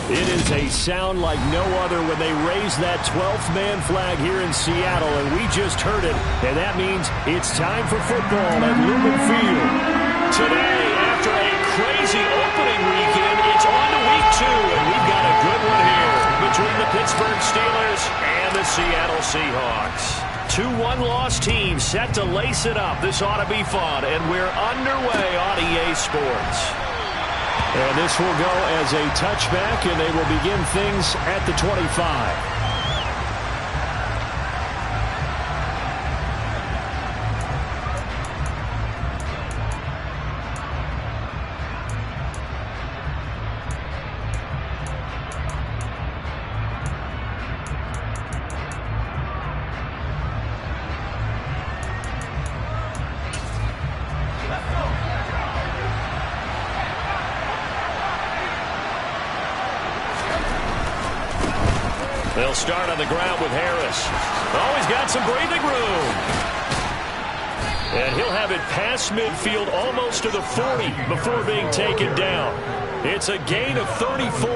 It is a sound like no other when they raise that 12th man flag here in Seattle, and we just heard it, and that means it's time for football at Lumen Field. Today, after a crazy opening weekend, it's on to week 2, and we've got a good one here between the Pittsburgh Steelers and the Seattle Seahawks. 2 one-loss teams set to lace it up. This ought to be fun, and we're underway on EA Sports. And this will go as a touchback, and they will begin things at the 25. They'll start on the ground with Harris. Oh, he's got some breathing room. And he'll have it past midfield almost to the 40 before being taken down. It's a gain of 34.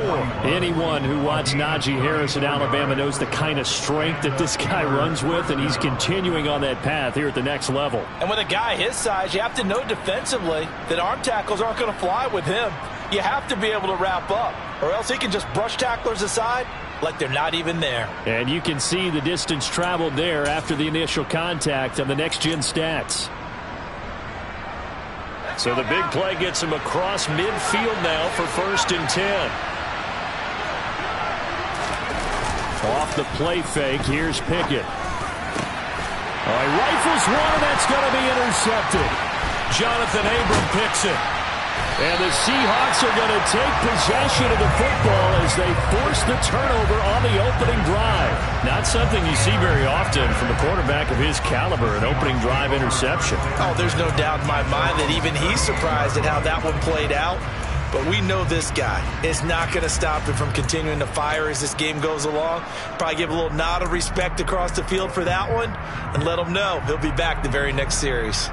Anyone who watched Najee Harris at Alabama knows the kind of strength that this guy runs with, and he's continuing on that path here at the next level. And with a guy his size, you have to know defensively that arm tackles aren't going to fly with him. You have to be able to wrap up, or else he can just brush tacklers aside like they're not even there. And you can see the distance traveled there after the initial contact on the next-gen stats. So the big play gets him across midfield now for 1st and 10. Off the play fake, here's Pickett. Oh, he rifles one, and that's going to be intercepted. Jonathan Abram picks it. And the Seahawks are going to take possession of the football as they force the turnover on the opening drive. Not something you see very often from a quarterback of his caliber, an opening drive interception. Oh, there's no doubt in my mind that even he's surprised at how that one played out. But we know this guy is not going to stop him from continuing to fire as this game goes along. Probably give a little nod of respect across the field for that one and let him know he'll be back the very next series.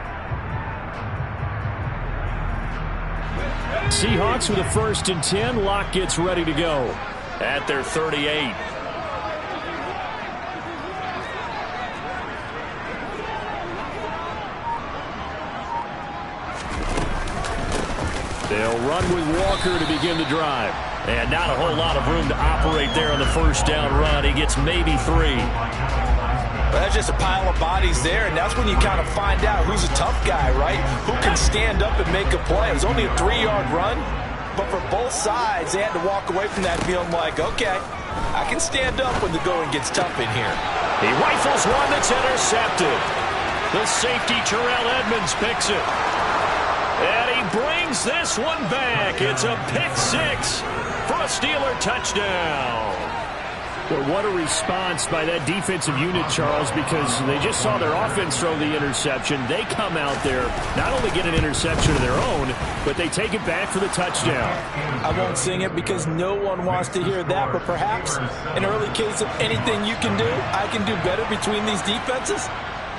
Seahawks with a 1st and 10. Lock gets ready to go at their 38. They'll run with Walker to begin the drive. And not a whole lot of room to operate there on the 1st down run. He gets maybe 3. But that's just a pile of bodies there, and that's when you kind of find out who's a tough guy, right? Who can stand up and make a play. It was only a 3-yard run, but for both sides, they had to walk away from that feeling like, okay, I can stand up when the going gets tough in here. He rifles one that's intercepted. The safety, Terrell Edmonds, picks it. And he brings this one back. It's a pick 6 for a Steeler touchdown. Well, what a response by that defensive unit, Charles, because they just saw their offense throw the interception. They come out there, not only get an interception of their own, but they take it back for the touchdown. I won't sing it because no one wants to hear that, but perhaps an early case of anything you can do, I can do better between these defenses.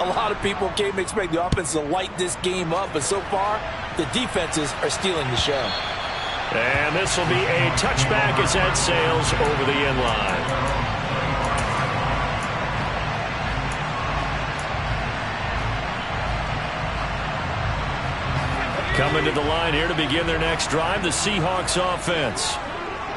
A lot of people came to expect the offense to light this game up, but so far, the defenses are stealing the show. And this will be a touchback as that sails over the end line. Coming to the line here to begin their next drive, the Seahawks offense.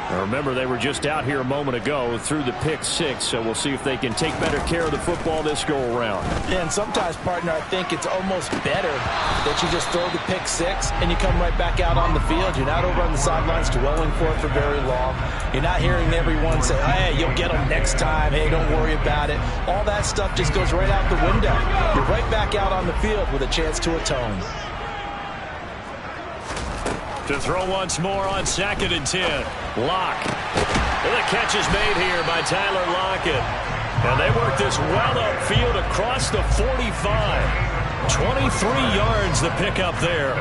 Now remember, they were just out here a moment ago through the pick 6, so we'll see if they can take better care of the football this go-around. Yeah, and sometimes, partner, I think it's almost better that you just throw the pick 6 and you come right back out on the field. You're not over on the sidelines dwelling for it for very long. You're not hearing everyone say, hey, you'll get them next time. Hey, don't worry about it. All that stuff just goes right out the window. You're right back out on the field with a chance to atone. To throw once more on 2nd and 10. Lock. And the catch is made here by Tyler Lockett. And they work this well upfield across the 45. 23 yards the pickup there.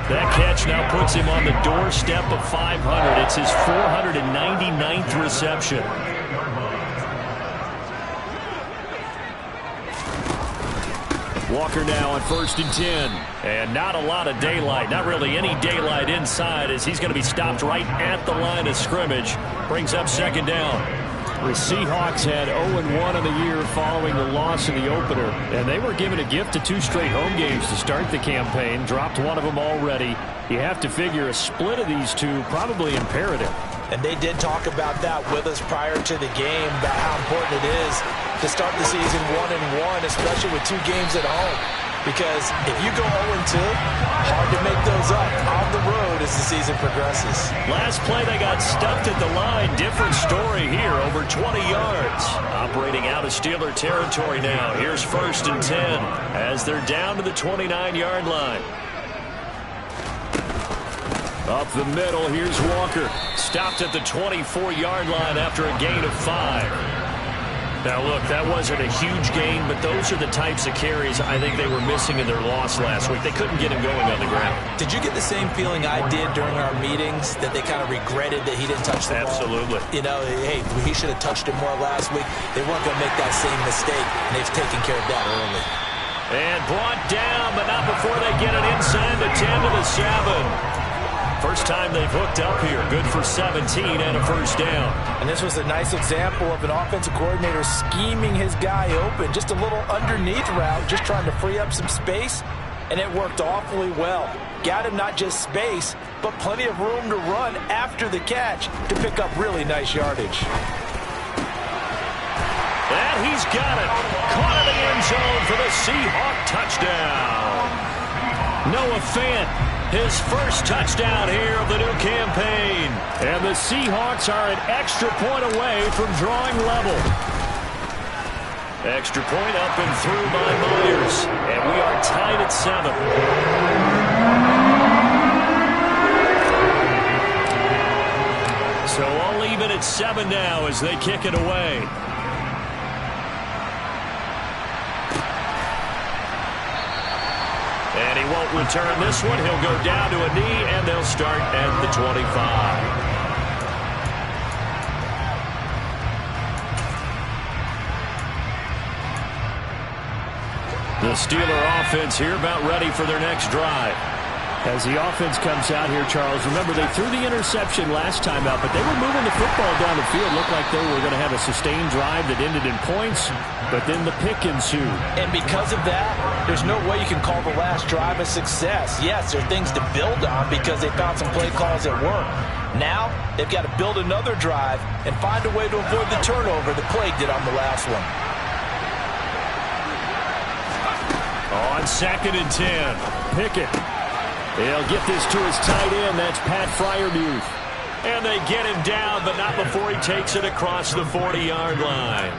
That catch now puts him on the doorstep of 500. It's his 499th reception. Walker now on 1st and 10. And not a lot of daylight, not really any daylight inside, as he's going to be stopped right at the line of scrimmage. Brings up 2nd down. The Seahawks had 0-1 in the year following the loss in the opener, and they were given a gift to 2 straight home games to start the campaign. Dropped one of them already. You have to figure a split of these two probably imperative. And they did talk about that with us prior to the game, about how important it is to start the season 1-1, especially with 2 games at home. Because if you go 0-2, hard to make those up on the road as the season progresses. Last play, they got stuffed at the line. Different story here, over 20 yards. Operating out of Steeler territory now. Here's 1st and 10 as they're down to the 29-yard line. Up the middle, here's Walker. Stopped at the 24-yard line after a gain of 5. Now, look, that wasn't a huge gain, but those are the types of carries I think they were missing in their loss last week. They couldn't get him going on the ground. Did you get the same feeling I did during our meetings, that they kind of regretted that he didn't touch the ball? Absolutely. You know, hey, he should have touched it more last week. They weren't going to make that same mistake, and they've taken care of that early. And brought down, but not before they get it inside the 10 to the 7. First time they've hooked up here. Good for 17 and a 1st down. And this was a nice example of an offensive coordinator scheming his guy open. Just a little underneath route, just trying to free up some space, and it worked awfully well. Got him not just space, but plenty of room to run after the catch to pick up really nice yardage. And he's got it. Caught in the end zone for the Seahawk touchdown. Noah Fant. His first touchdown here of the new campaign. And the Seahawks are an extra point away from drawing level. Extra point up and through by Myers. And we are tied at 7. So all even at 7 now as they kick it away. And he won't return this one. He'll go down to a knee, and they'll start at the 25. The Steeler offense here about ready for their next drive. As the offense comes out here, Charles, remember they threw the interception last time out, but they were moving the football down the field. Looked like they were going to have a sustained drive that ended in points, but then the pick ensued. And because of that, there's no way you can call the last drive a success. Yes, there are things to build on because they found some play calls that work. Now, they've got to build another drive and find a way to avoid the turnover that plagued it on the last one. On 2nd and 10, Pickett. He'll get this to his tight end. That's Pat Freiermuth. And they get him down, but not before he takes it across the 40-yard line.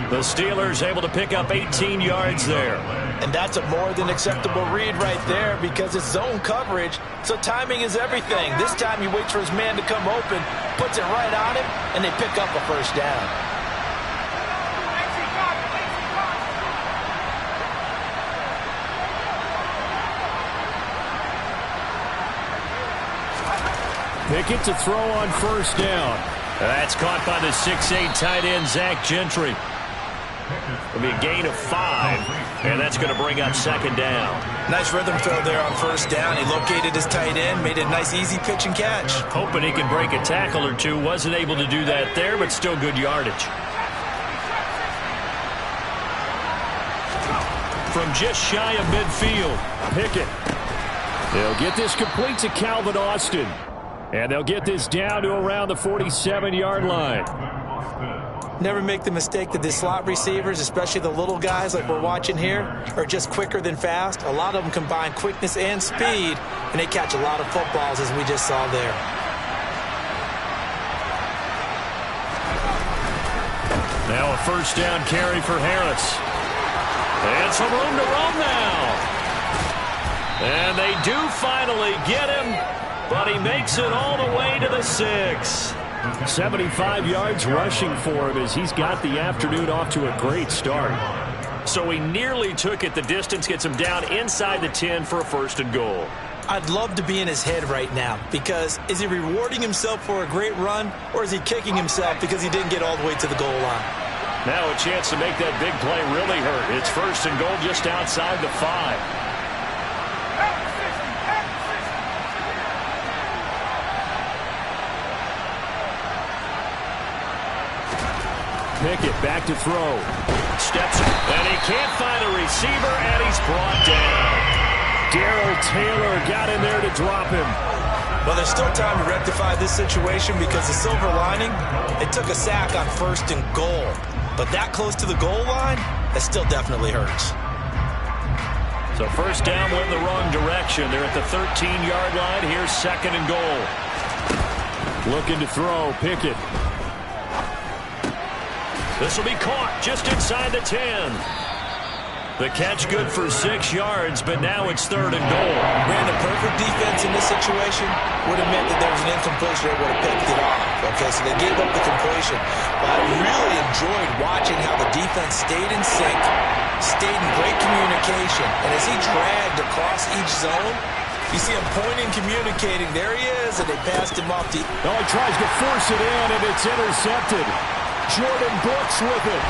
The Steelers able to pick up 18 yards there. And that's a more than acceptable read right there because it's zone coverage, so timing is everything. This time he waits for his man to come open, puts it right on him, and they pick up a 1st down. Pickett to throw on 1st down. That's caught by the 6'8" tight end, Zach Gentry. It'll be a gain of 5, and that's going to bring up 2nd down. Nice rhythm throw there on 1st down. He located his tight end, made a nice easy pitch and catch. Hoping he can break a tackle or two. Wasn't able to do that there, but still good yardage. From just shy of midfield, Pickett. They'll get this complete to Calvin Austin. And they'll get this down to around the 47-yard line. Never make the mistake that the slot receivers, especially the little guys like we're watching here, are just quicker than fast. A lot of them combine quickness and speed, and they catch a lot of footballs, as we just saw there. Now a 1st down carry for Harris. And some room to roam now. And they do finally get him. But he makes it all the way to the 6. 75 yards rushing for him as he's got the afternoon off to a great start. So he nearly took it the distance, gets him down inside the 10 for a 1st and goal. I'd love to be in his head right now because is he rewarding himself for a great run or is he kicking himself because he didn't get all the way to the goal line? Now a chance to make that big play really hurt. It's first and goal just outside the 5. Pickett back to throw. Steps in, and he can't find a receiver, and he's brought down. Darrell Taylor got in there to drop him. Well, there's still time to rectify this situation because the silver lining, it took a sack on first and goal. But that close to the goal line, that still definitely hurts. So first down went the wrong direction. They're at the 13-yard line. Here's second and goal. Looking to throw, Pickett. This will be caught just inside the 10. The catch good for 6 yards, but now it's third and goal. Ran the perfect defense in this situation. Would have meant that there was an incompletion. They would have picked it off. Okay, so they gave up the completion. But I really enjoyed watching how the defense stayed in sync, stayed in great communication. And as he dragged across each zone, you see him pointing, communicating. There he is, and they passed him off. He tries to force it in, and it's intercepted. Jordan Brooks with it.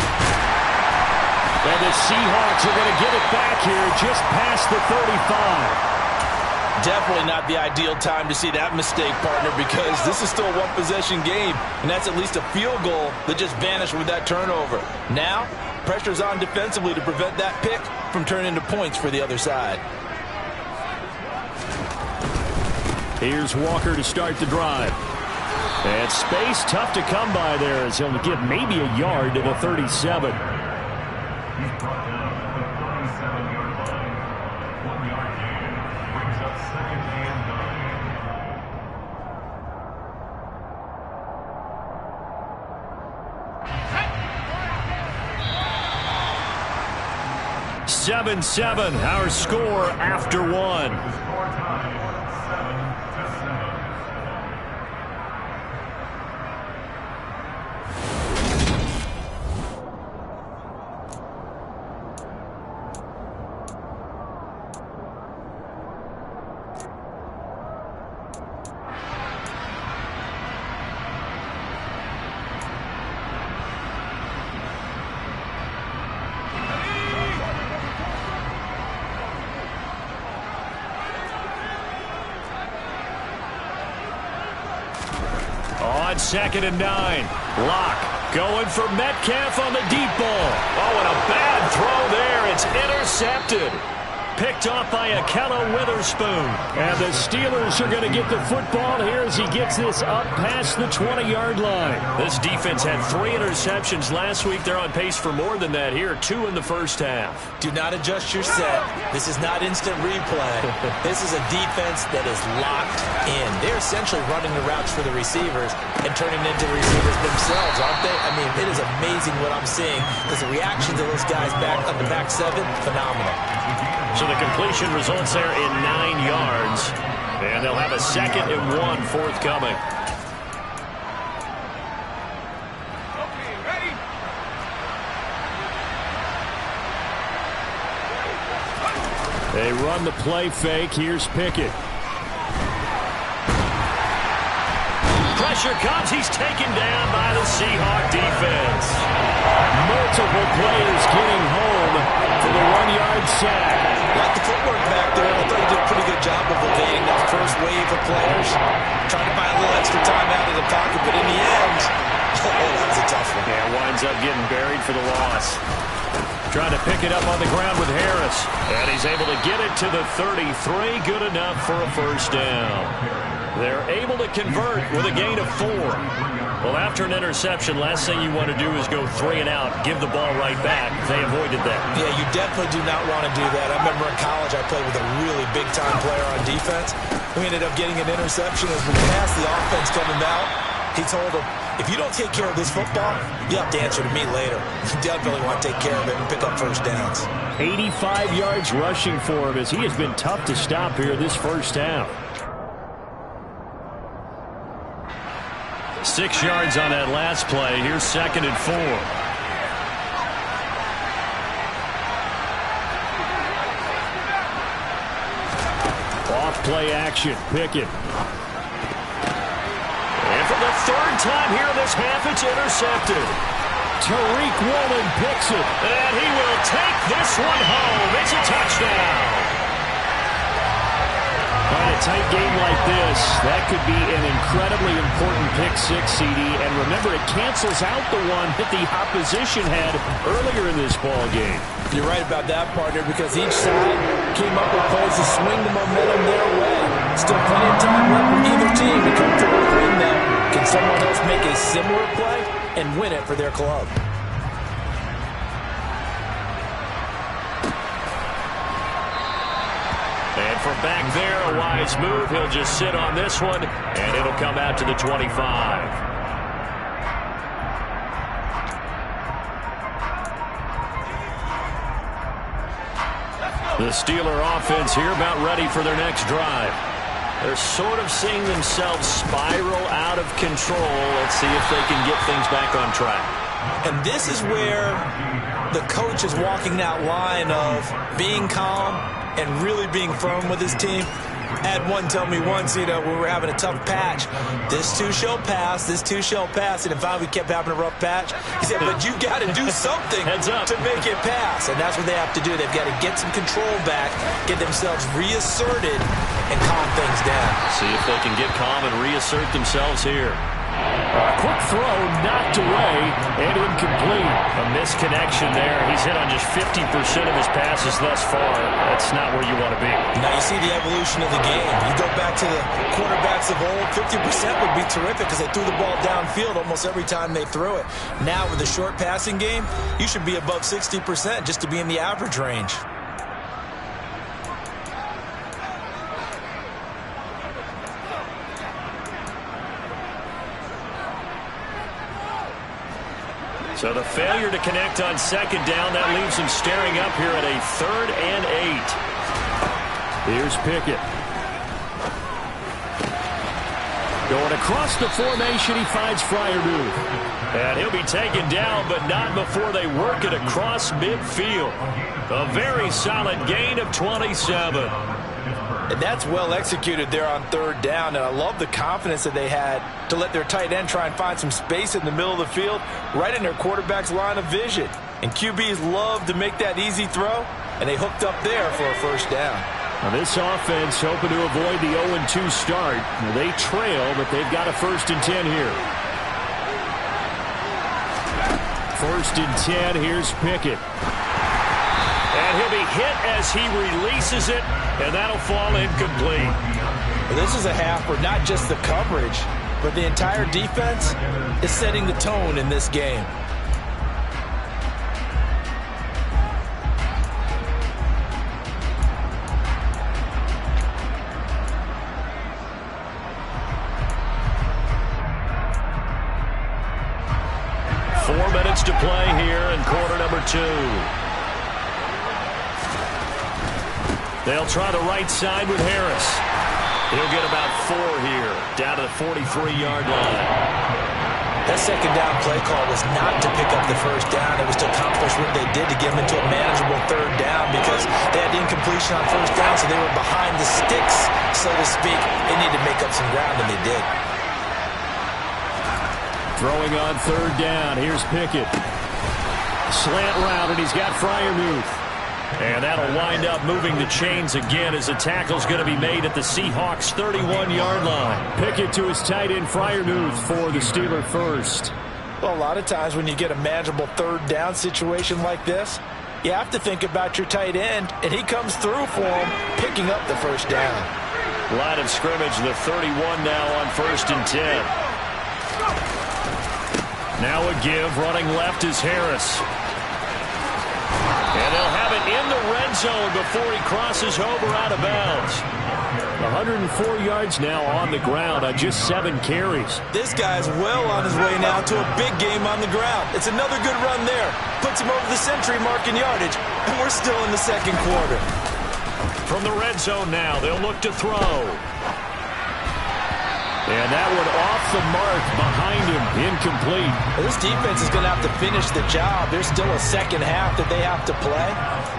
And the Seahawks are going to get it back here just past the 35. Definitely not the ideal time to see that mistake, partner, because this is still a one-possession game, and that's at least a field goal that just vanished with that turnover. Now, pressure's on defensively to prevent that pick from turning into points for the other side. Here's Walker to start the drive. And space tough to come by there as he'll get maybe a yard to the 37. Seven, our score after one. On 2nd and 9. Bloc going for Metcalf on the deep ball. Oh, and a bad throw there. It's intercepted. Picked off by Akello Witherspoon. And the Steelers are going to get the football here as he gets this up past the 20-yard line. This defense had 3 interceptions last week. They're on pace for more than that here. 2 in the first half. Do not adjust your set. This is not instant replay. This is a defense that is locked in. They're essentially running the routes for the receivers and turning into receivers themselves, aren't they? I mean, it is amazing what I'm seeing because the reaction to those guys back on the back 7, phenomenal. So the completion results there in 9 yards. And they'll have a 2nd and 1 forthcoming. Okay, ready? They run the play fake. Here's Pickett. Pressure comes. He's taken down by the Seahawk defense. Multiple players getting home for the 1-yard sack. Like the footwork back there, I thought he did a pretty good job of evading that first wave of players. Trying to buy a little extra time out of the pocket, but in the end, that was a tough one. Yeah, winds up getting buried for the loss. Trying to pick it up on the ground with Harris. And he's able to get it to the 33. Good enough for a first down. They're able to convert with a gain of 4. Well, after an interception, last thing you want to do is go 3 and out, give the ball right back. They avoided that. Yeah, you definitely do not want to do that. I remember in college I played with a really big-time player on defense. We ended up getting an interception as we passed the offense coming out. He told him, if you don't take care of this football, you have to answer to me later. You definitely want to take care of it and pick up first downs. 85 yards rushing for him as he has been tough to stop here this first half. 6 yards on that last play. Here's 2nd and 4. Off play action. Pickett. And for the 3rd time here in this half, it's intercepted. Tariq Woolen picks it. And he will take this one home. It's a touchdown. In a tight game like this, that could be an incredibly important pick six, CD. And remember, it cancels out the one that the opposition had earlier in this ball game. You're right about that, partner, because each side came up with plays to swing the momentum their way. Still plenty of time left for either team to come through and win, though. Can someone else make a similar play and win it for their club? And from back there, a wise move. He'll just sit on this one, and it'll come out to the 25. The Steeler offense here about ready for their next drive. They're sort of seeing themselves spiral out of control. Let's see if they can get things back on track. And this is where the coach is walking that line of being calm and really being firm with his team. I had one tell me once, when we were having a tough patch, this too shall pass, this too shall pass. And finally we kept having a rough patch. He said, but you got to do something to make it pass. And that's what they have to do. They've got to get some control back, get themselves reasserted, and calm things down. See if they can get calm and reassert themselves here. A quick throw knocked away and incomplete. A misconnection there. He's hit on just 50% of his passes thus far. That's not where you want to be. Now you see the evolution of the game. You go back to the quarterbacks of old, 50% would be terrific because they threw the ball downfield almost every time they threw it. Now with the short passing game, you should be above 60% just to be in the average range. So the failure to connect on second down, that leaves him staring up here at a 3rd and 8. Here's Pickett. Going across the formation, he finds Freiermuth. And he'll be taken down, but not before they work it across midfield. A very solid gain of 27. And that's well executed there on 3rd down. And I love the confidence that they had to let their tight end try and find some space in the middle of the field, right in their quarterback's line of vision. And QBs love to make that easy throw, and they hooked up there for a 1st down. Now this offense hoping to avoid the 0-2 start. They trail, but they've got a 1st and 10 here. 1st and 10, here's Pickett. And he'll be hit as he releases it, and that'll fall incomplete. Well, this is a half where not just the coverage, but the entire defense is setting the tone in this game. To play here in quarter number 2. They'll try the right side with Harris. He'll get about 4 here, down to the 43-yard line. That second down play call was not to pick up the 1st down. It was to accomplish what they did to get them into a manageable 3rd down because they had incompletion on 1st down, so they were behind the sticks, so to speak. They needed to make up some ground, and they did. Throwing on 3rd down. Here's Pickett. Slant route, and he's got Freiermuth. And that'll wind up moving the chains again as the tackle's going to be made at the Seahawks' 31-yard line. Pickett to his tight end Freiermuth for the Steeler 1st. Well, a lot of times when you get a manageable 3rd down situation like this, you have to think about your tight end, and he comes through for him, picking up the 1st down. Line of scrimmage, the 31 now on 1st and 10. Now a give, running left is Harris. And they'll have it in the red zone before he crosses over out of bounds. 104 yards now on the ground on just 7 carries. This guy's well on his way now to a big game on the ground. It's another good run there. Puts him over the century mark in yardage, and we're still in the 2nd quarter. From the red zone now, they'll look to throw. And that one off the mark behind him, incomplete. Well, this defense is going to have to finish the job. There's still a 2nd half that they have to play.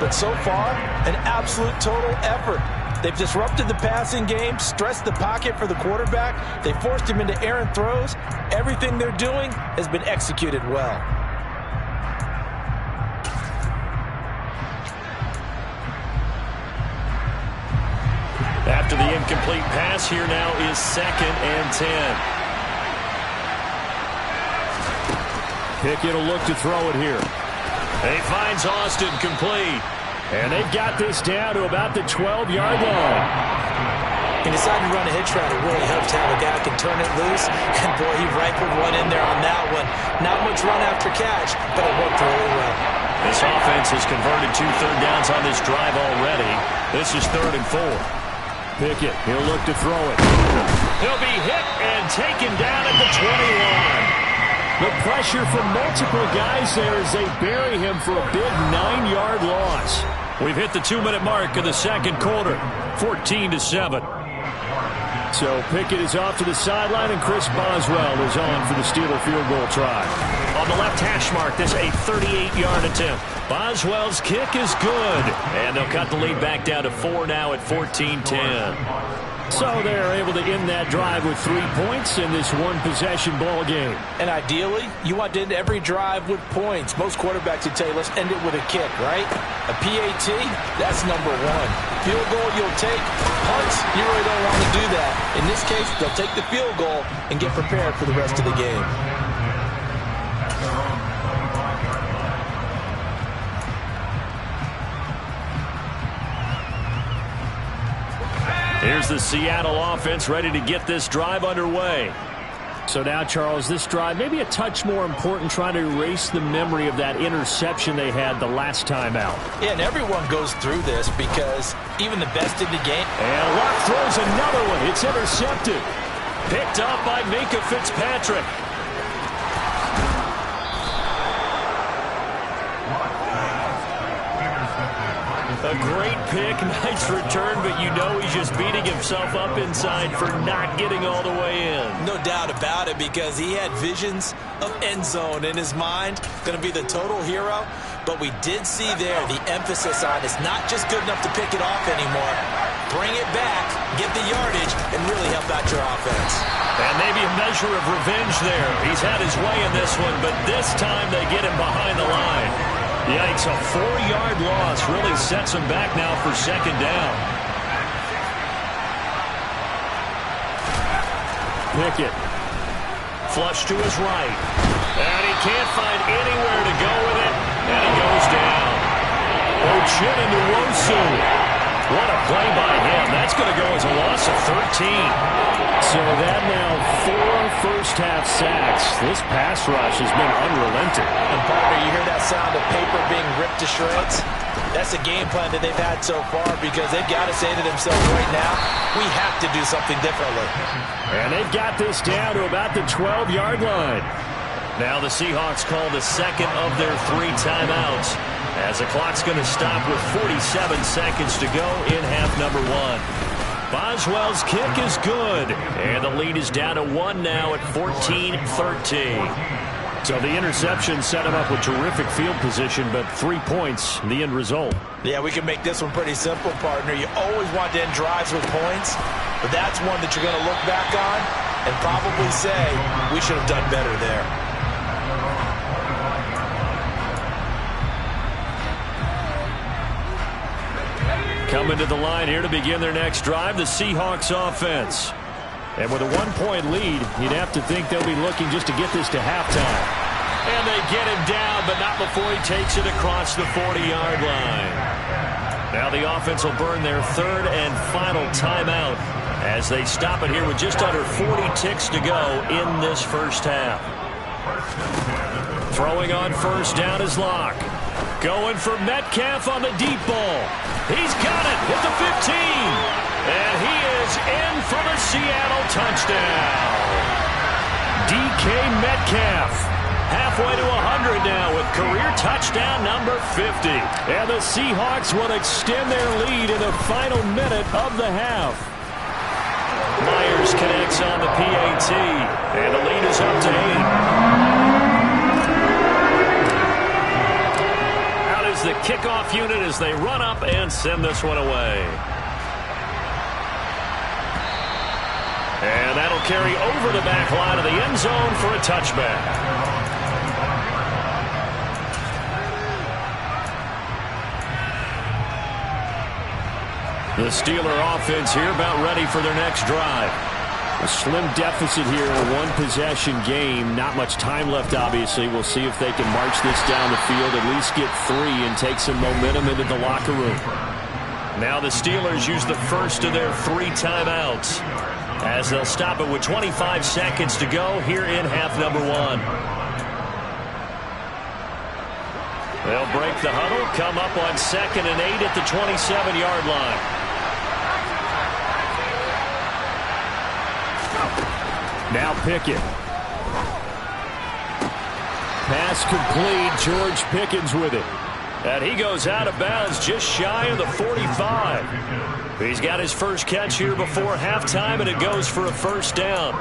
But so far, an absolute total effort. They've disrupted the passing game, stressed the pocket for the quarterback. They forced him into errant throws. Everything they're doing has been executed well. after the incomplete pass. Here now is 2nd and 10. Pickett will look to throw it here. He finds Austin complete. And they've got this down to about the 12-yard line. He decided to run a hitch route. It really helps to have a guy who can turn it loose. And, boy, he rifled one in there on that one. Not much run after catch, but it worked really well. This offense has converted 2 third downs on this drive already. This is 3rd and 4. Pickett, he'll look to throw it. He'll be hit and taken down at the 20-line. The pressure from multiple guys there as they bury him for a big 9-yard loss. We've hit the 2-minute mark of the second quarter, 14-7. So Pickett is off to the sideline, and Chris Boswell is on for the Steeler field goal try. On the left hash mark, this a 38-yard attempt. Boswell's kick is good, and they'll cut the lead back down to 4 now at 14-10. So they're able to end that drive with 3 points in this one-possession ball game. And ideally, you want to end every drive with points. Most quarterbacks would tell you, let's end it with a kick, right? A PAT, that's number 1. Field goal you'll take. Punts, you really don't want to do that. In this case, they'll take the field goal and get prepared for the rest of the game. Here's the Seattle offense ready to get this drive underway. So now, Charles, this drive maybe a touch more important, trying to erase the memory of that interception they had the last time out. Yeah, and everyone goes through this because even the best in the game. And Bloc throws another one. It's intercepted. Picked up by Minkah Fitzpatrick. A great pick, nice return, but you know he's just beating himself up inside for not getting all the way in. No doubt about it, because he had visions of end zone in his mind. Going to be the total hero, but we did see there the emphasis on it's not just good enough to pick it off anymore. Bring it back, get the yardage, and really help out your offense. And maybe a measure of revenge there. He's had his way in this one, but this time they get him behind the line. Yikes, a 4-yard loss really sets him back now for 2nd down. Pickett. Flush to his right. And he can't find anywhere to go with it. And he goes down. Uchenna-Nwosu. What a play by him. That's going to go as a loss of 13. So that now 4 first-half sacks. This pass rush has been unrelenting. And partner, you hear that sound of paper being ripped to shreds? That's a game plan that they've had so far, because they've got to say to themselves right now, we have to do something differently. And they've got this down to about the 12-yard line. Now the Seahawks call the second of their 3 timeouts, as the clock's going to stop with 47 seconds to go in half number 1. Boswell's kick is good, and the lead is down to 1 now at 14-13. So the interception set him up with terrific field position, but 3 points, the end result. Yeah, we can make this one pretty simple, partner. You always want to end drives with points, but that's one that you're going to look back on and probably say, we should have done better there. Coming to the line here to begin their next drive, the Seahawks offense. And with a 1-point lead, you'd have to think they'll be looking just to get this to halftime. And they get him down, but not before he takes it across the 40-yard line. Now the offense will burn their 3rd and final timeout as they stop it here with just under 40 ticks to go in this first half. Throwing on first down is Bloc. Going for Metcalf on the deep ball. He's got it at the 15. And he is in for the Seattle touchdown. DK Metcalf halfway to 100 now with career touchdown number 50. And the Seahawks will extend their lead in the final minute of the half. Myers connects on the PAT. And the lead is up to 8. The kickoff unit as they run up and send this one away. And that'll carry over the back line of the end zone for a touchback. The Steeler offense here about ready for their next drive. A slim deficit here in a one-possession game. Not much time left, obviously. We'll see if they can march this down the field, at least get 3 and take some momentum into the locker room. Now the Steelers use the first of their 3 timeouts, as they'll stop it with 25 seconds to go here in half number 1. They'll break the huddle, come up on 2nd and 8 at the 27-yard line. Now Pickett. Pass complete. George Pickens with it. And he goes out of bounds just shy of the 45. He's got his first catch here before halftime, and it goes for a first down.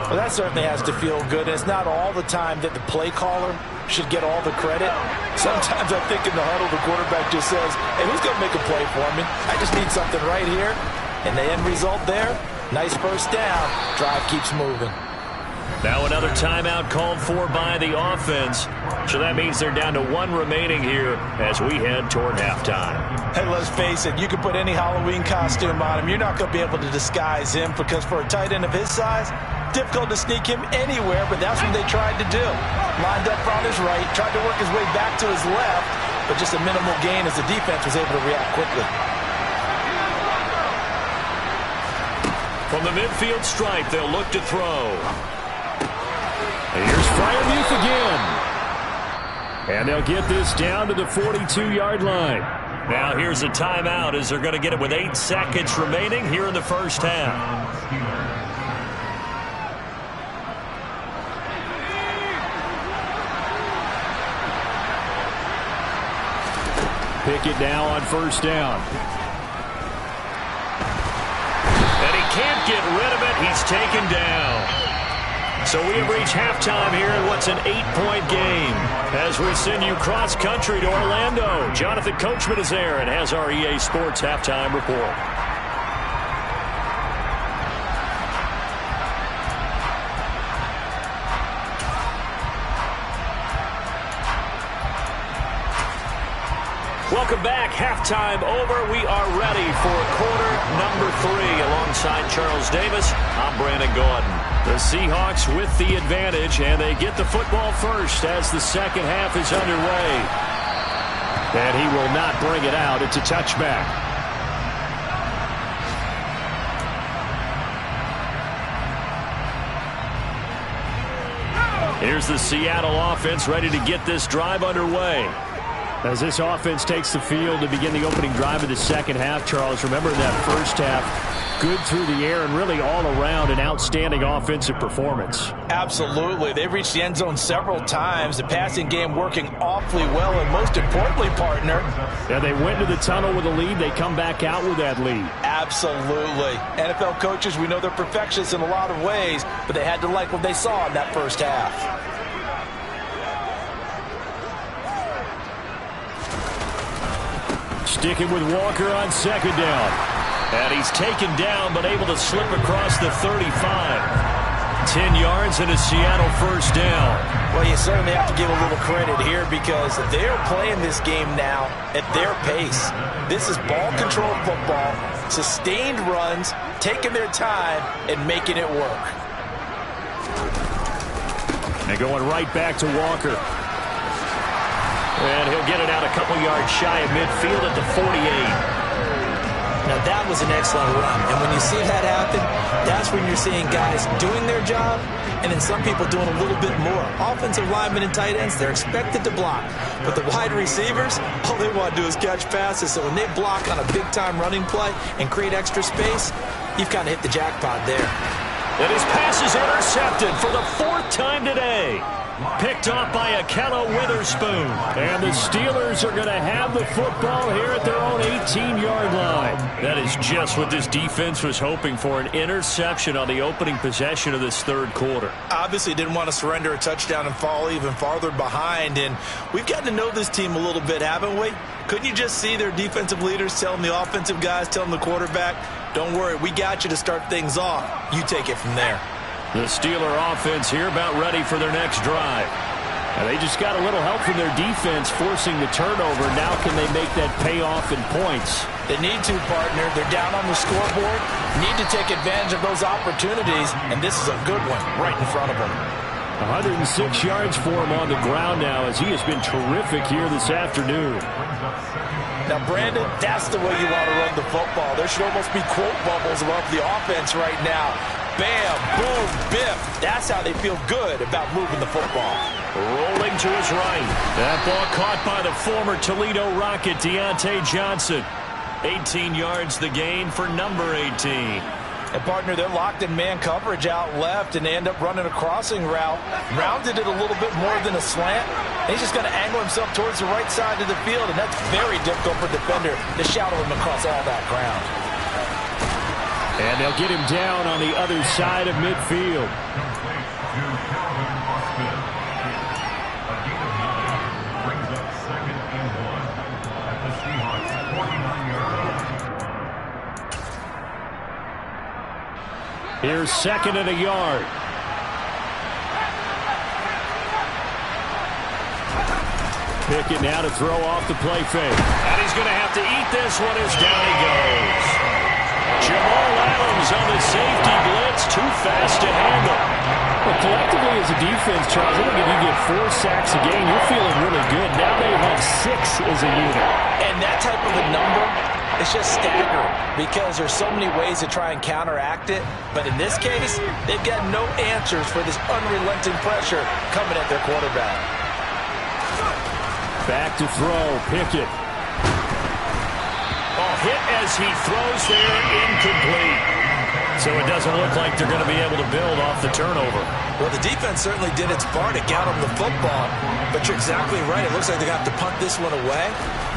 Well, that certainly has to feel good. It's not all the time that the play caller should get all the credit. Sometimes I think in the huddle, the quarterback just says, hey, who's going to make a play for me? I just need something right here. And the end result there, nice first down. Drive keeps moving. Now another timeout called for by the offense. So that means they're down to 1 remaining here as we head toward halftime. Hey, let's face it, you can put any Halloween costume on him. You're not going to be able to disguise him, because for a tight end of his size, difficult to sneak him anywhere, but that's what they tried to do. Lined up on his right, tried to work his way back to his left, but just a minimal gain as the defense was able to react quickly. From the midfield stripe, they'll look to throw. Here's Freiermuth again. And they'll get this down to the 42-yard line. Now here's a timeout, as they're going to get it with 8 seconds remaining here in the first half. Pickett now on first down. And he can't get rid of it. He's taken down. So we have reached halftime here in what's an 8-point game. As we send you cross-country to Orlando, Jonathan Coachman is there and has our EA Sports halftime report. Welcome back. Halftime over. We are ready for quarter number 3. Alongside Charles Davis, I'm Brandon Gordon. The Seahawks with the advantage, and they get the football first as the second half is underway. And he will not bring it out. It's a touchback. Here's the Seattle offense ready to get this drive underway. As this offense takes the field to begin the opening drive of the second half, Charles, remember that first half, good through the air and really all around an outstanding offensive performance. Absolutely. They've reached the end zone several times. The passing game working awfully well, and most importantly, partner. Yeah, they went to the tunnel with a lead. They come back out with that lead. Absolutely. NFL coaches, we know they're perfectionists in a lot of ways, but they had to like what they saw in that first half. Sticking with Walker on second down. And he's taken down, but able to slip across the 35. 10 yards and a Seattle first down. Well, you certainly have to give a little credit here, because they're playing this game now at their pace. This is ball control football, sustained runs, taking their time, and making it work. And going right back to Walker. And he'll get it out a couple yards shy of midfield at the 48. Now that was an excellent run, and when you see that happen, that's when you're seeing guys doing their job, and then some people doing a little bit more. Offensive linemen and tight ends, they're expected to block, but the wide receivers, all they want to do is catch passes. So when they block on a big-time running play and create extra space, you've kind of hit the jackpot there. And his pass is intercepted for the 4th time today. Picked off by Akello Witherspoon. And the Steelers are going to have the football here at their own 18-yard line. That is just what this defense was hoping for, an interception on the opening possession of this third quarter. Obviously didn't want to surrender a touchdown and fall even farther behind. And we've gotten to know this team a little bit, haven't we? Couldn't you just see their defensive leaders telling the offensive guys, telling the quarterback, don't worry, we got you to start things off. You take it from there. The Steeler offense here about ready for their next drive. And they just got a little help from their defense forcing the turnover. Now can they make that pay off in points? They need to, partner. They're down on the scoreboard. Need to take advantage of those opportunities, and this is a good one right in front of them. 106 yards for him on the ground now as he has been terrific here this afternoon. Now, Brandon, that's the way you want to run the football. There should almost be quote bubbles above the offense right now. Bam, boom, biff. That's how they feel good about moving the football. Rolling to his right. That ball caught by the former Toledo Rocket, Deontay Johnson. 18 yards the gain for number 18. And, partner, they're locked in man coverage out left, and they end up running a crossing route. Rounded it a little bit more than a slant. And he's just going to angle himself towards the right side of the field, and that's very difficult for a defender to shadow him across all that ground. And they'll get him down on the other side of midfield. Here's second and a yard. Pickett now to throw off the play fake. And he's going to have to eat this one as down he goes. Jamal Adams on the safety blitz. Too fast to handle. Well, collectively as a defense, Charles, I think if you get 4 sacks a game, you're feeling really good. Now they have 6 as a unit. And that type of a number, it's just staggering because there's so many ways to try and counteract it. But in this case, they've got no answers for this unrelenting pressure coming at their quarterback. Back to throw, Pickett. Oh, hit as he throws there, incomplete. So it doesn't look like they're going to be able to build off the turnover. Well, the defense certainly did its part to get them the football. But you're exactly right. It looks like they're going to have to punt this one away.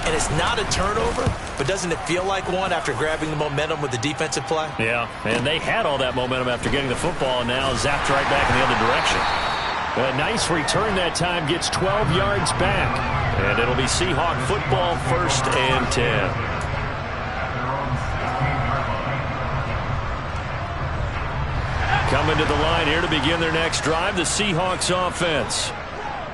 And it's not a turnover, but doesn't it feel like one after grabbing the momentum with the defensive play? Yeah, and they had all that momentum after getting the football, and now zapped right back in the other direction. A nice return that time, gets 12 yards back. And it'll be Seahawk football, 1st and 10. Coming to the line here to begin their next drive, the Seahawks offense.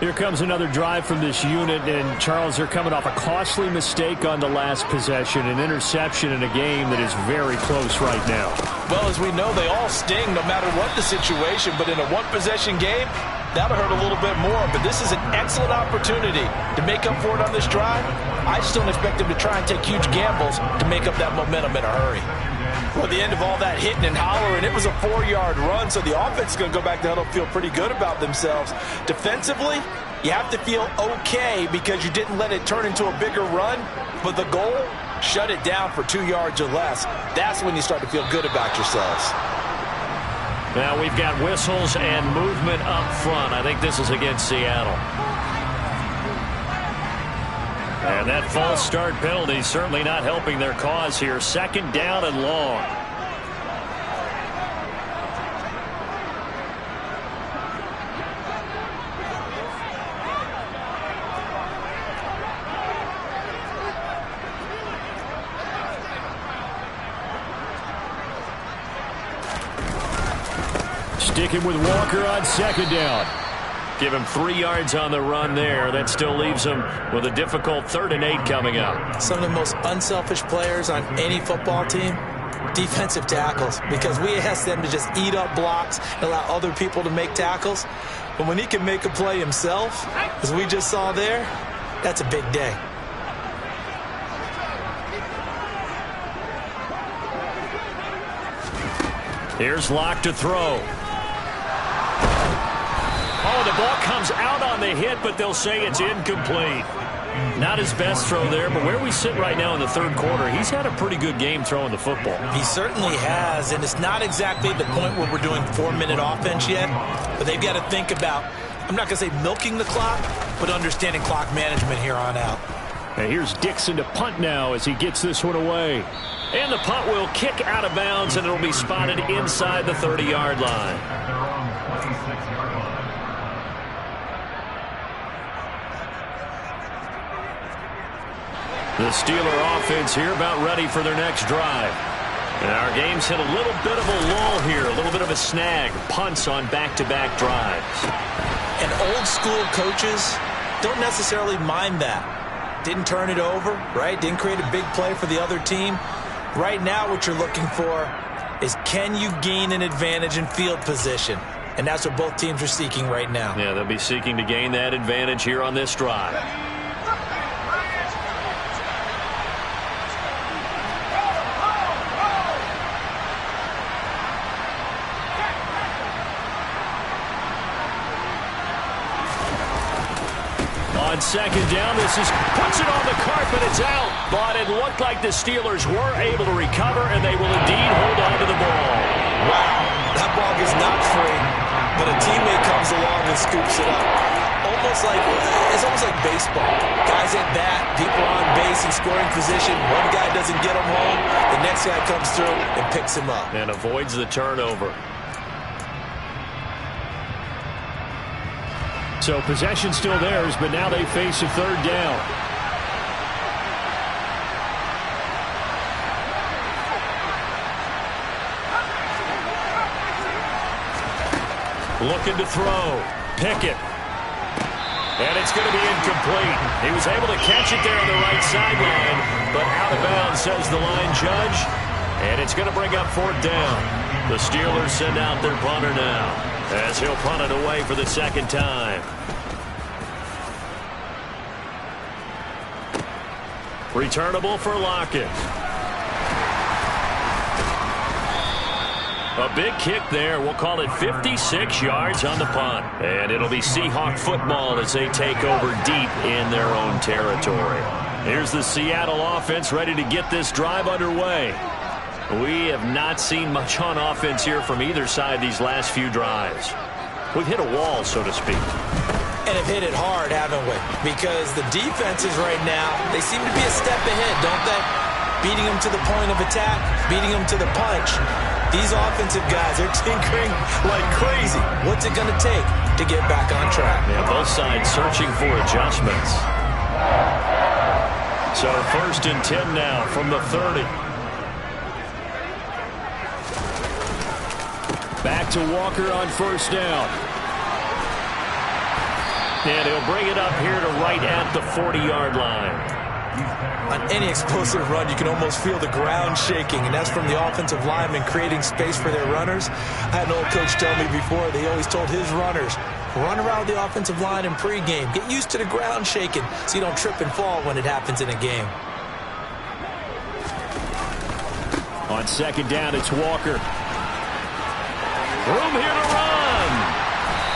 Here comes another drive from this unit, and Charles, they're coming off a costly mistake on the last possession, an interception in a game that is very close right now. Well, as we know, they all sting no matter what the situation, but in a one-possession game, that'll hurt a little bit more. But this is an excellent opportunity to make up for it on this drive. I just don't expect them to try and take huge gambles to make up that momentum in a hurry. Well, at the end of all that hitting and hollering, it was a 4-yard run, so the offense is going to go back to huddle, feel pretty good about themselves. Defensively, you have to feel okay because you didn't let it turn into a bigger run, but the goal, shut it down for 2 yards or less. That's when you start to feel good about yourselves. Now we've got whistles and movement up front. I think this is against Seattle. And that false start penalty certainly not helping their cause here. 2nd down and long. Sticking with Walker on 2nd down. Give him 3 yards on the run there. That still leaves him with a difficult 3rd and 8 coming up. Some of the most unselfish players on any football team, defensive tackles, because we ask them to just eat up blocks and allow other people to make tackles. But when he can make a play himself, as we just saw there, that's a big day. Here's Locke to throw. Oh, the ball comes out on the hit, but they'll say it's incomplete. Not his best throw there, but where we sit right now in the 3rd quarter, he's had a pretty good game throwing the football. He certainly has, and it's not exactly the point where we're doing 4-minute offense yet, but they've got to think about, I'm not going to say milking the clock, but understanding clock management here on out. And here's Dixon to punt now as he gets this one away. And the punt will kick out of bounds, and it'll be spotted inside the 30-yard line. The Steeler offense here about ready for their next drive. And our game's hit a little bit of a lull here, a little bit of a snag. Punts on back-to-back drives. And old-school coaches don't necessarily mind that. didn't turn it over, right? Didn't create a big play for the other team. Right now what you're looking for is, can you gain an advantage in field position? And that's what both teams are seeking right now. Yeah, they'll be seeking to gain that advantage here on this drive. On second down, puts it on the carpet, it's out. But it looked like the Steelers were able to recover, and they will indeed hold on to the ball. Wow, that ball is not free, but a teammate comes along and scoops it up. It's almost like baseball. Guys at bat, people on base in scoring position. One guy doesn't get him home, the next guy comes through and picks him up. And avoids the turnover. So possession still theirs, but now they face a third down. Looking to throw. Pickett. And it's going to be incomplete. He was able to catch it there on the right sideline, but out of bounds, says the line judge. And it's going to bring up fourth down. The Steelers send out their punter now, as he'll punt it away for the second time. Returnable for Lockett. A big kick there. We'll call it 56 yards on the punt. And it'll be Seahawk football as they take over deep in their own territory. Here's the Seattle offense ready to get this drive underway. We have not seen much on offense here from either side these last few drives. We've hit a wall, so to speak. And have hit it hard, haven't we? Because the defenses right now, they seem to be a step ahead, don't they? Beating them to the point of attack, beating them to the punch. These offensive guys are tinkering like crazy. What's it going to take to get back on track? Yeah, both sides searching for adjustments. So 1st and 10 now from the 30. Back to Walker on first down. And he'll bring it up here to right at the 40-yard line. On any explosive run, you can almost feel the ground shaking, and that's from the offensive linemen creating space for their runners. I had an old coach tell me before, they always told his runners, run around the offensive line in pregame. Get used to the ground shaking so you don't trip and fall when it happens in a game. On second down, it's Walker. Room here to run.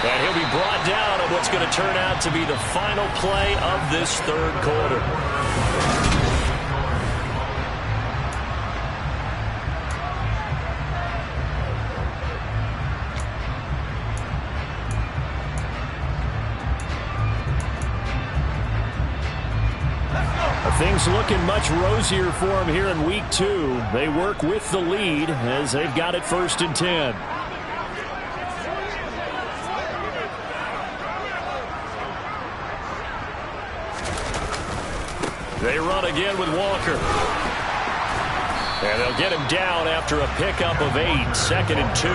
And he'll be brought down on what's going to turn out to be the final play of this third quarter. Things looking much rosier for them here in week 2. They work with the lead as they've got it 1st and 10. They run again with Walker. And they'll get him down after a pickup of 8, 2nd and 2.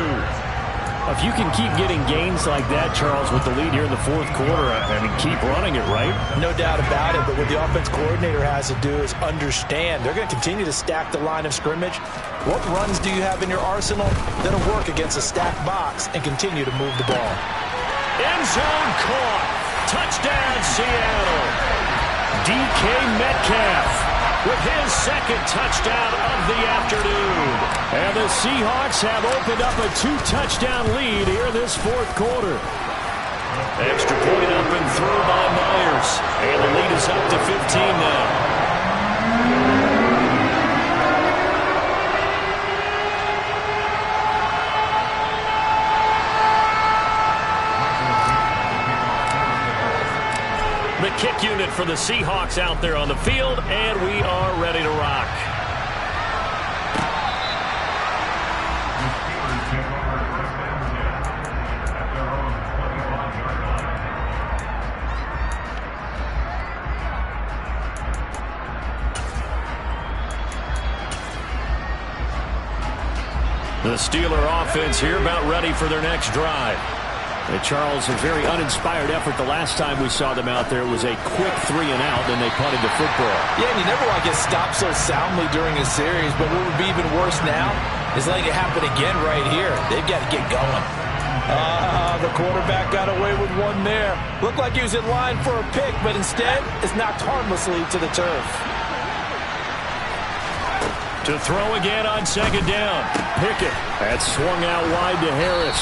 If you can keep getting gains like that, Charles, with the lead here in the 4th quarter, I mean, keep running it, right? No doubt about it, but what the offense coordinator has to do is understand. They're going to continue to stack the line of scrimmage. What runs do you have in your arsenal that'll work against a stacked box and continue to move the ball? End zone caught. Touchdown, Seattle. DK Metcalf with his 2nd touchdown of the afternoon. And the Seahawks have opened up a 2-touchdown lead here in this 4th quarter. Extra point up and through by Myers. And the lead is up to 15 now. The kick unit for the Seahawks out there on the field, and we are ready to rock. The Steeler offense here about ready for their next drive. And Charles, a very uninspired effort the last time we saw them out there. It was a quick 3-and-out, then they punted the football. Yeah, and you never want to get stopped so soundly during a series, but what would be even worse now is letting it happen again right here. They've got to get going. The quarterback got away with one there. Looked like he was in line for a pick, but instead is knocked harmlessly to the turf. To throw again on second down. Pickett. That swung out wide to Harris.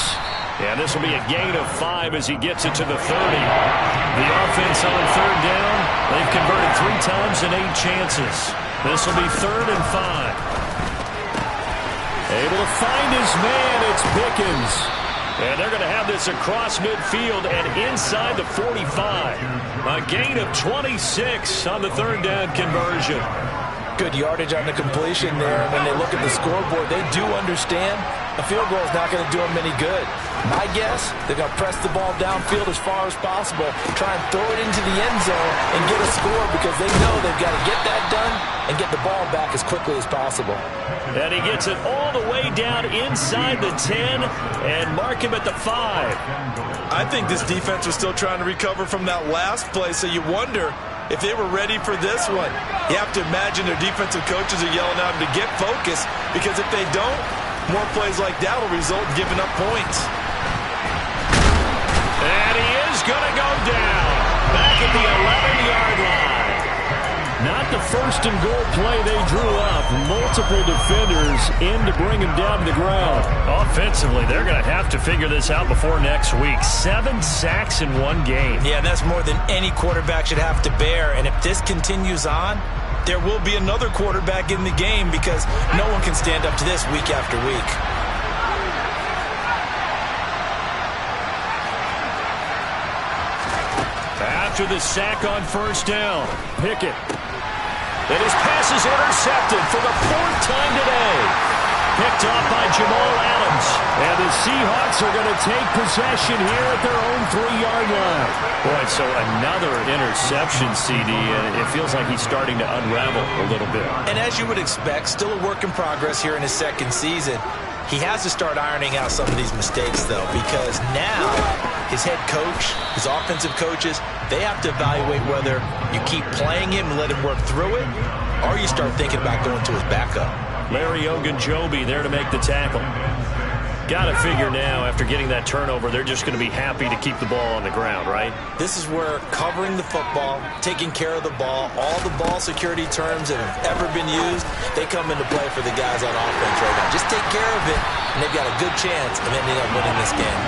Yeah, this will be a gain of 5 as he gets it to the 30. The offense on third down, they've converted 3 times in 8 chances. This will be 3rd and 5. Able to find his man, it's Pickens. And they're going to have this across midfield and inside the 45. A gain of 26 on the third down conversion. Good yardage on the completion there. When they look at the scoreboard, they do understand a field goal is not going to do them any good. My guess, they're going to press the ball downfield as far as possible, try and throw it into the end zone and get a score because they know they've got to get that done and get the ball back as quickly as possible. And he gets it all the way down inside the 10 and mark him at the 5. I think this defense was still trying to recover from that last play, so you wonder if they were ready for this one. You have to imagine their defensive coaches are yelling at them to get focused, because if they don't, more plays like that will result in giving up points. And he is going to go down back at the 11-yard line. Not the first and goal play they drew up. Multiple defenders in to bring him down to the ground. Offensively, they're going to have to figure this out before next week. 7 sacks in one game. Yeah, that's more than any quarterback should have to bear. And if this continues on, there will be another quarterback in the game because no one can stand up to this week after week. After the sack on first down, Pickett. And his pass is intercepted for the 4th time today. Picked off by Jamal Adams. And the Seahawks are going to take possession here at their own 3-yard line. Boy, so another interception, CD. And it feels like he's starting to unravel a little bit. And as you would expect, still a work in progress here in his second season. He has to start ironing out some of these mistakes, though, because now his head coach, his offensive coaches, they have to evaluate whether you keep playing him and let him work through it, or you start thinking about going to his backup. Larry Ogunjobi there to make the tackle. Got to figure now, after getting that turnover, they're just going to be happy to keep the ball on the ground, right? This is where covering the football, taking care of the ball, all the ball security terms that have ever been used, they come into play for the guys on offense right now. Just take care of it, and they've got a good chance of ending up winning this game.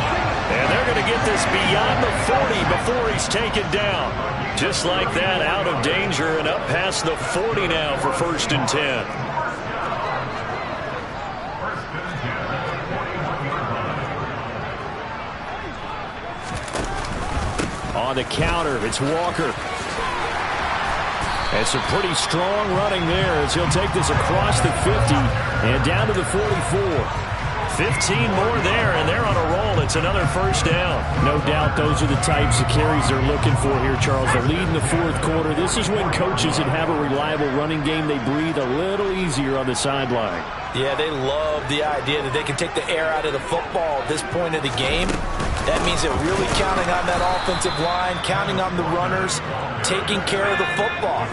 And they're going to get this beyond the 40 before he's taken down. Just like that, out of danger and up past the 40 now for 1st and 10. On the counter, it's Walker. It's a pretty strong running there as he'll take this across the 50 and down to the 44. 15 more there, and they're on a roll. It's another first down. No doubt those are the types of carries they're looking for here, Charles. The lead in the 4th quarter. This is when coaches that have a reliable running game, they breathe a little easier on the sideline. Yeah, they love the idea that they can take the air out of the football at this point of the game. That means they're really counting on that offensive line, counting on the runners, taking care of the football.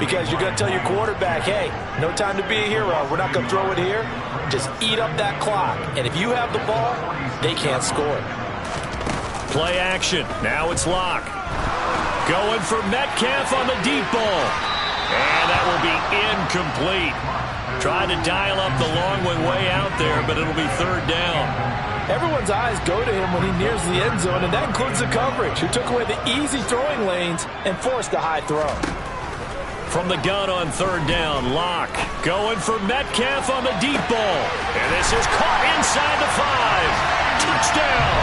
Because you're going to tell your quarterback, hey, no time to be a hero. We're not going to throw it here. Just eat up that clock. And if you have the ball, they can't score. Play action. Now it's Bloc. Going for Metcalf on the deep ball. And that will be incomplete. Trying to dial up the long one way out there, but it'll be 3rd down. Everyone's eyes go to him when he nears the end zone, and that includes the coverage, who took away the easy throwing lanes and forced a high throw. From the gun on 3rd down, Bloc going for Metcalf on the deep ball. And this is caught inside the 5. Touchdown!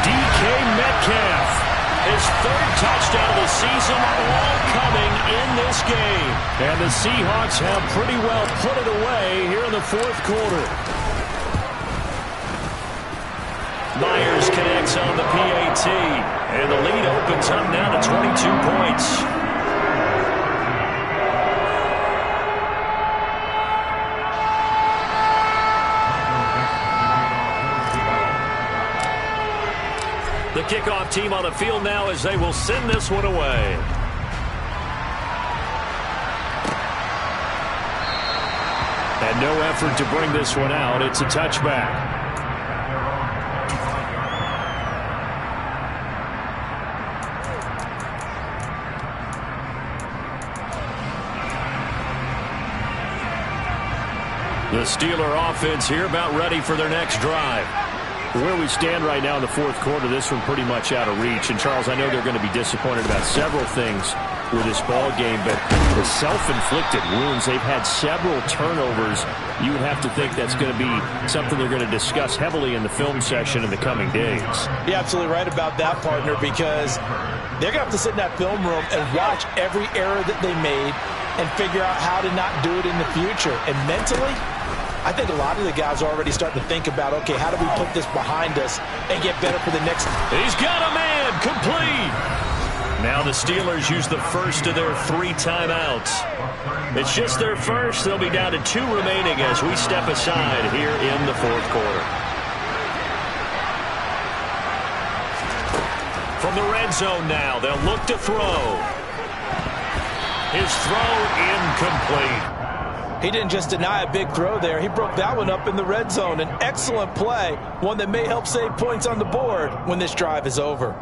DK Metcalf. His 3rd touchdown of the season, all coming in this game. And the Seahawks have pretty well put it away here in the 4th quarter. Myers connects on the PAT, and the lead opens up now to 22 points. The kickoff team on the field now as they will send this one away. And no effort to bring this one out. It's a touchback. The Steeler offense here about ready for their next drive. Where we stand right now in the fourth quarter, this one pretty much out of reach. And, Charles, I know they're going to be disappointed about several things with this ball game, but the self-inflicted wounds, they've had several turnovers. You would have to think that's going to be something they're going to discuss heavily in the film session in the coming days. You're absolutely right about that, partner, because they're going to have to sit in that film room and watch every error that they made and figure out how to not do it in the future. And mentally, I think a lot of the guys are already starting to think about, okay, how do we put this behind us and get better for the next? He's got a man, complete. Now the Steelers use the first of their 3 timeouts. It's just their first. They'll be down to 2 remaining as we step aside here in the fourth quarter. From the red zone now, they'll look to throw. His throw incomplete. He didn't just deny a big throw there. He broke that one up in the red zone. An excellent play, one that may help save points on the board when this drive is over.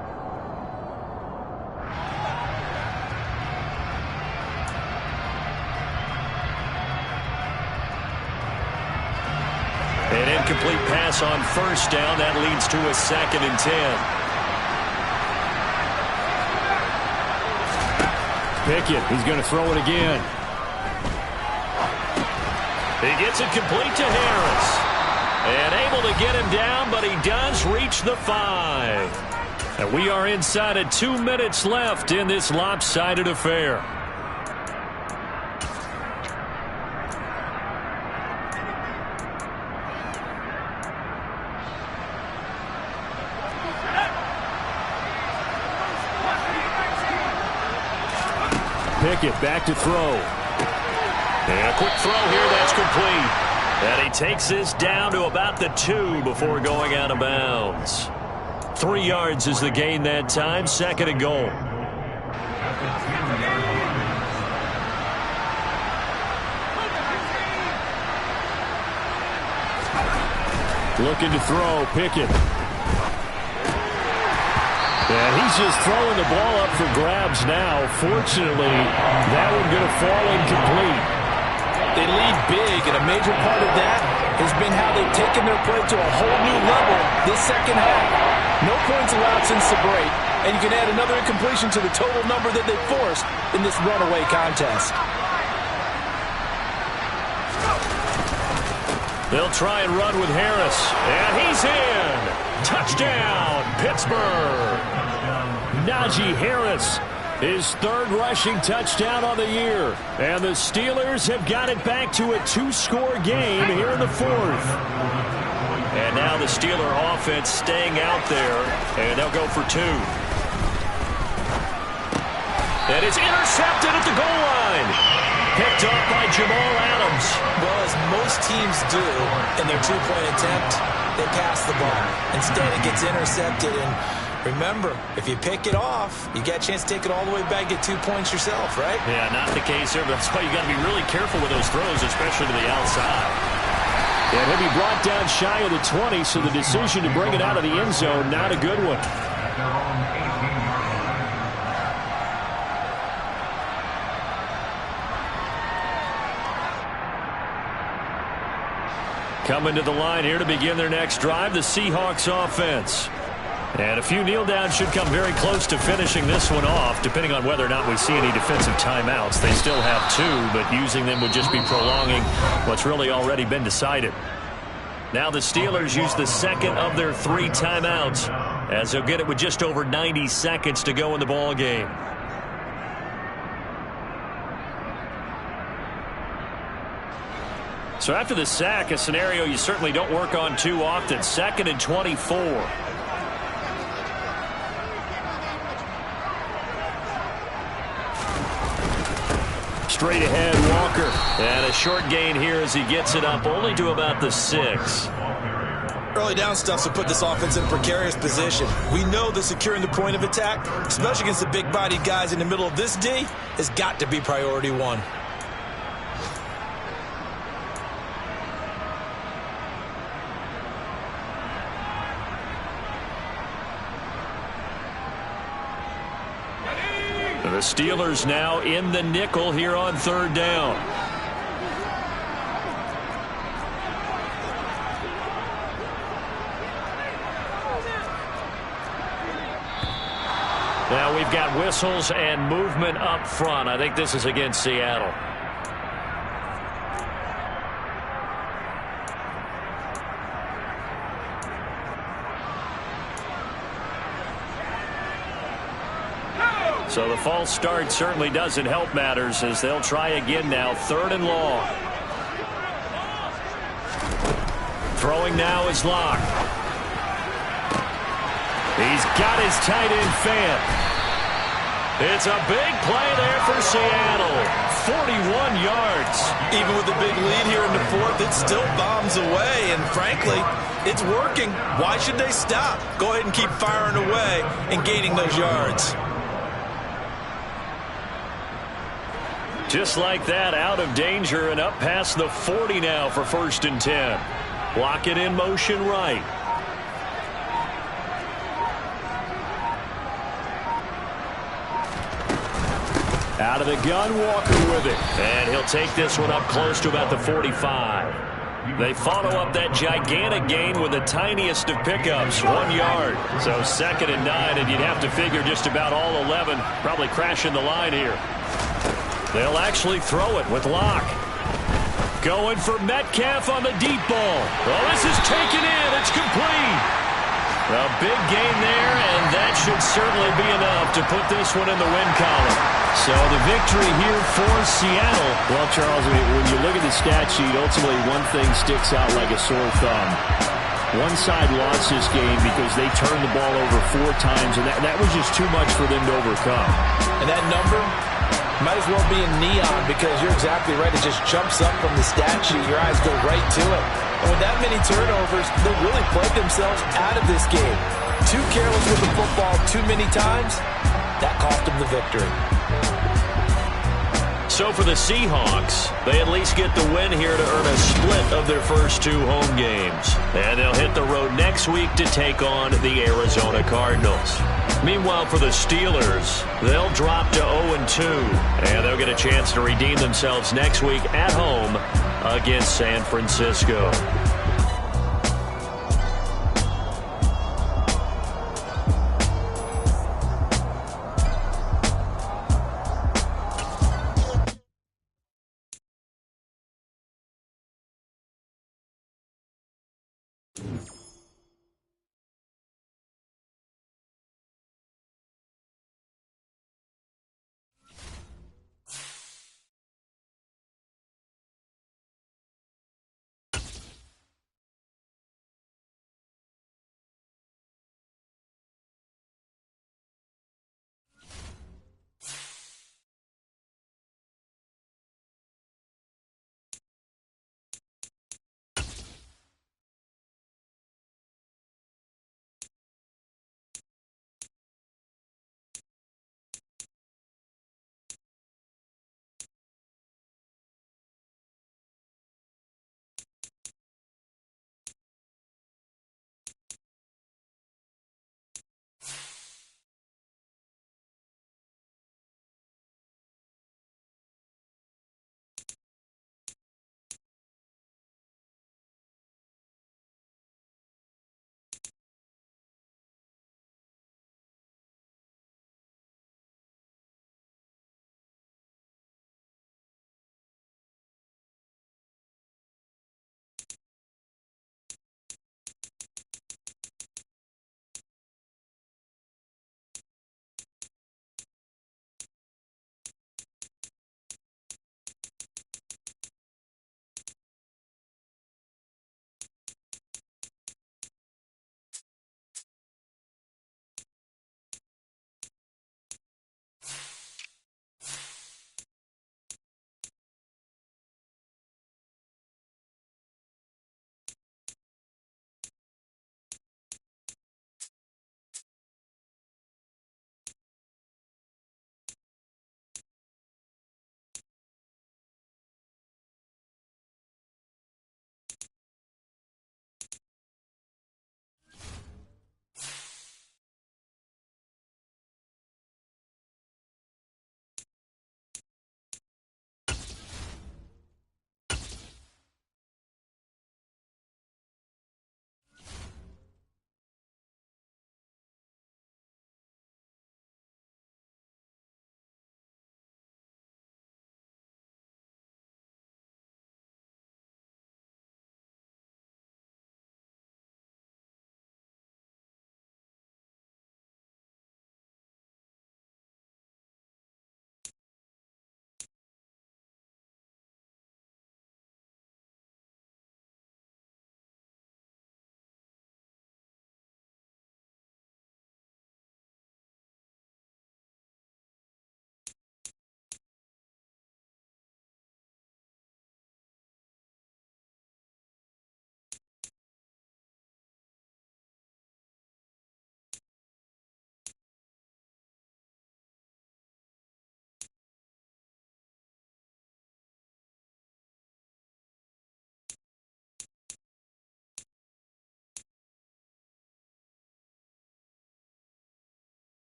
An incomplete pass on first down. That leads to a 2nd and 10. Pickett, he's going to throw it again. He gets it complete to Harris. And able to get him down, but he does reach the 5. And we are inside of 2 minutes left in this lopsided affair. Pickett back to throw. And a quick throw here, that's complete. And he takes this down to about the 2 before going out of bounds. 3 yards is the gain that time, 2nd and goal. Looking to throw, Pickett. And he's just throwing the ball up for grabs now. Fortunately, that one going to fall incomplete. They lead big, and a major part of that has been how they've taken their play to a whole new level this second half. No points allowed since the break, and you can add another incompletion to the total number that they forced in this runaway contest. They'll try and run with Harris, and he's in. Touchdown, Pittsburgh. Najee Harris, his 3rd rushing touchdown on the year. And the Steelers have got it back to a 2-score game here in the 4th. And now the Steeler offense staying out there, and they'll go for 2. And it's intercepted at the goal line. Picked up by Jamal Adams. Well, as most teams do in their 2-point attempt, they pass the ball. Instead, it gets intercepted, and remember, if you pick it off, you get a chance to take it all the way back, get 2 points yourself, right? Yeah, not the case here, but that's why you got to be really careful with those throws, especially to the outside. And he'll be brought down shy of the 20, so the decision to bring it out of the end zone, not a good one. Coming to the line here to begin their next drive, the Seahawks offense. And a few kneel downs should come very close to finishing this one off, depending on whether or not we see any defensive timeouts. They still have 2, but using them would just be prolonging what's really already been decided. Now the Steelers use the 2nd of their 3 timeouts, as they'll get it with just over 90 seconds to go in the ball game. So after the sack, a scenario you certainly don't work on too often. 2nd and 24. Straight ahead, Walker. And a short gain here as he gets it up only to about the 6. Early down stuff will put this offense in a precarious position. We know that securing the point of attack, especially against the big-bodied guys in the middle of this D, has got to be priority one. The Steelers now in the nickel here on third down. Now we've got whistles and movement up front. I think this is against Seattle. So the false start certainly doesn't help matters as they'll try again now. Third and long. Throwing now is Bloc. He's got his tight end fan. It's a big play there for Seattle. 41 yards. Even with the big lead here in the fourth, it still bombs away. And frankly, it's working. Why should they stop? Go ahead and keep firing away and gaining those yards. Just like that, out of danger and up past the 40 now for 1st and 10. Block it in motion right. Out of the gun, Walker with it. And he'll take this one up close to about the 45. They follow up that gigantic gain with the tiniest of pickups, 1 yard. So 2nd and 9, and you'd have to figure just about all 11 probably crashing the line here. They'll actually throw it with Bloc. Going for Metcalf on the deep ball. Oh, this is taken in. It's complete. A big gain there, and that should certainly be enough to put this one in the win column. So the victory here for Seattle. Well, Charles, when you look at the stat sheet, ultimately one thing sticks out like a sore thumb. One side lost this game because they turned the ball over 4 times, and that was just too much for them to overcome. And that number might as well be in neon because you're exactly right. It just jumps up from the stat sheet. Your eyes go right to it. And with that many turnovers, they really played themselves out of this game. Too careless with the football too many times. That cost them the victory. So for the Seahawks, they at least get the win here to earn a split of their first 2 home games. And they'll hit the road next week to take on the Arizona Cardinals. Meanwhile, for the Steelers, they'll drop to 0-2, and they'll get a chance to redeem themselves next week at home against San Francisco.